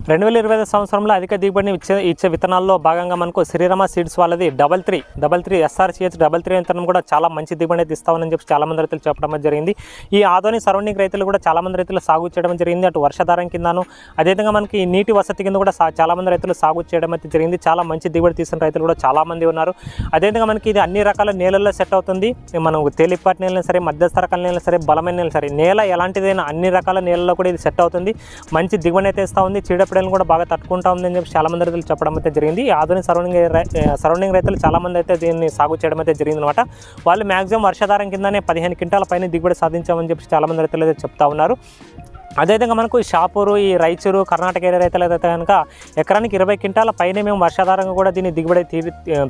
2025 సంవత్సరంలో అధిక దిగుబడిని ఇచ్చే విత్తనాల్లో భాగంగా మనకు శ్రీరామ సీడ్స్ వాళ్ళది 33 SRCH 33 విత్తనం కూడా చాలా మంచి దిగుబడి అయితే ఇస్తామని చెప్పి చాలా మంది రైతులు చెప్పడం జరిగింది. ఈ ఆదోని సరౌండింగ్ రైతులు కూడా చాలా మంది రైతులు సాగు చేయడం జరిగింది. అటు వర్షాధారం కిందను అదేవిధంగా మనకి నీటి వసతి కింద కూడా చాలా మంది రైతులు సాగు చేయడం అయితే జరిగింది. చాలా మంచి దిగుబడి తీసిన రైతులు కూడా చాలా మంది ఉన్నారు. అదేవిధంగా మనకి ఇది అన్ని రకాల నేలల్లో సెట్ అవుతుంది. మనం తేలికపాటి నేలైనా సరే, మధ్యస్థ రకాల నేలైనా సరే, బలమైన నేల సరే, నేల ఎలాంటిదైనా అన్ని రకాల నేలల్లో కూడా ఇది సెట్ అవుతుంది. మంచి దిగుబడి అయితే ఇస్తూ ఉంది. చీడపీడలను కూడా బాగా తట్టుకుంటా ఉంది అని చెప్పి చాలా మంది రైతులు చెప్పడం అయితే జరిగింది. ఆధునిక సరౌండింగ్ రైతులు చాలా మంది అయితే దీన్ని సాగు చేయడం అయితే జరిగింది అనమాట. వాళ్ళు మ్యాక్సిమం వర్షాధారం కిందనే 15 క్వింటాల పైన దిగుబడి సాధించామని చెప్పి చాలా మంది రైతులు అయితే చెప్తా ఉన్నారు. అదేవిధంగా మనకు షాపూరు, ఈ రైచూరు, కర్ణాటక ఏరియా రైతులు అయితే కనుక ఎకరానికి 20 క్వింటాల పైన మేము వర్షాధారంగా కూడా దీన్ని దిగుబడి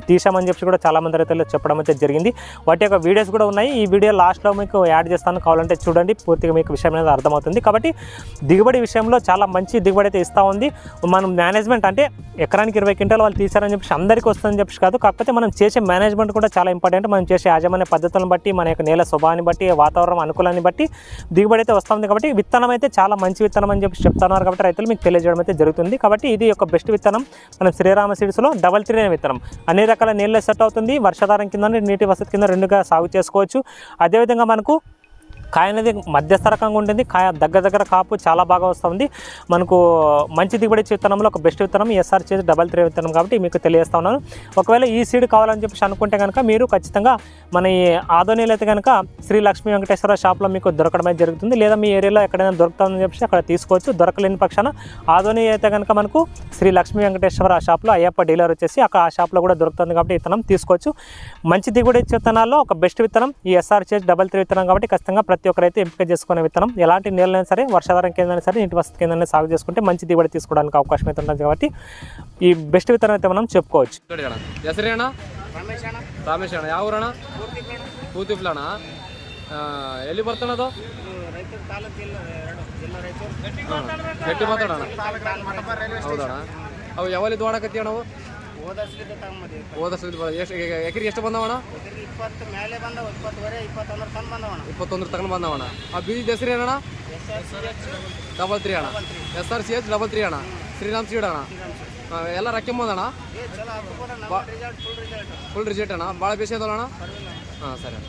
తీసామని చెప్పి కూడా చాలా మంది రైతులు చెప్పడం అయితే జరిగింది. వాటి యొక్క వీడియోస్ కూడా ఉన్నాయి. ఈ వీడియో లాస్ట్లో మీకు యాడ్ చేస్తాను, కావాలంటే చూడండి, పూర్తిగా మీకు విషయం అనేది అర్థమవుతుంది. కాబట్టి దిగుబడి విషయంలో చాలా మంచి దిగుబడి అయితే ఇస్తూ ఉంది. మనం మేనేజ్మెంట్ అంటే ఎకరానికి 20 క్వింటాలు వాళ్ళు తీసారని చెప్పి అందరికీ వస్తుందని చెప్పి కాదు, కాకపోతే మనం చేసే మేనేజ్మెంట్ కూడా చాలా ఇంపార్టెంట్. మనం చేసే యాజమాన్య పద్ధతులను బట్టి, మన యొక్క నేల స్వభావాన్ని బట్టి, వాతావరణం అనుకూలాన్ని బట్టి దిగుబడి అయితే వస్తుంది. కాబట్టి విత్తనం అయితే చాలా మంచి విత్తనం అని చెప్పి చెప్తున్నారు. కాబట్టి రైతులు మీకు తెలియజేయడం అయితే జరుగుతుంది. కాబట్టి ఇది ఒక బెస్ట్ విత్తనం మనం శ్రీరామ సీడ్స్లో 33 అనే విత్తనం. అన్ని రకాల నీళ్ళు సెట్ అవుతుంది. వర్షాధారం కింద, నీటి వసతి కింద రెండుగా సాగు చేసుకోవచ్చు. అదేవిధంగా మనకు కాయ అనేది మధ్యస్థ రకంగా ఉంటుంది. కాయ దగ్గర కాపు చాలా బాగా వస్తుంది. మనకు మంచి దిగుబడి విత్తనంలో ఒక బెస్ట్ విత్తనం SRCH 33 విత్తనం. కాబట్టి మీకు తెలియజేస్తా ఉన్నాను. ఒకవేళ ఈ సీడ్ కావాలని చెప్పి అనుకుంటే కనుక మీరు ఖచ్చితంగా మన ఈ ఆదోనిలో అయితే కనుక శ్రీ లక్ష్మీ వెంకటేశ్వర షాప్లో మీకు దొరకడమే జరుగుతుంది. లేదా మీ ఏరియాలో ఎక్కడైనా దొరుకుతుందని చెప్పి అక్కడ తీసుకోవచ్చు. దొరకలేని పక్షాన ఆదోని అయితే కనుక మనకు శ్రీ లక్ష్మీ వెంకటేశ్వర షాప్లో అయ్యప్ప డీలర్ వచ్చేసి అక్కడ ఆ షాప్లో కూడా దొరుకుతుంది. కాబట్టి విత్తనం తీసుకోవచ్చు. మంచి దిగుబడి విత్తనాల్లో ఒక బెస్ట్ విత్తనం ఈ SRCH 33 విత్తనం. కాబట్టి ఖచ్చితంగా ప్రతి ఒక్కరైతే ఎంపిక చేసుకునే విత్తనం. ఎలాంటి నేలైనా సరే, వర్షాధారం కిందైనా సరే, నీటి వసతి కిందైనా సాగు చేసుకుంటే మంచి దిగుబడి తీసుకోవడానికి అవకాశం అయితే ఉంటుంది. కాబట్టి ఈ బెస్ట్ విత్తనం అయితే మనం చెప్పుకోవచ్చు. ರಾಮೇಶ್ ಅಣ್ಣ ಯಾವ ಊರಣ್ಣ? ಕೂತಿಪ್ಲಣ್ಣ. ಎಲ್ಲಿ ಬರ್ತಾನದು? ಗಟ್ಟಿ ಮಾತಾಡೋಣ. ಹೌದಣ್ಣ. ಅವು ಯಾವಲ್ಲಿ ದ್ವಾಡಕತ್ತೀವಿ ನಾವು? ಎಷ್ಟು ಎಕರೆಗೆ ಎಷ್ಟು ಬಂದವಣ್ಣ? 21 ತಗೊಂಡು ಬಂದವಣ್ಣ. ಆ ಬೀಜದ ಹೆಸರು ಏನಣ್ಣ? 33 ಅಣ್ಣ. SRCH 33 ಅಣ್ಣ. ಶ್ರೀರಾಮ್ ಸೀಡ್ ಅಣ್ಣ. ಎಲ್ಲ ರಕ್ಕೆಂಬಂದಣ್ಣ. ಫುಲ್ ರಿಜೆಕ್ಟ್ ಅಣ್ಣ. ಭಾಳ ಬೇಸಿ ಅದಲ್ಲ ಅಣ್ಣ. ಹಾಂ ಸರಿ.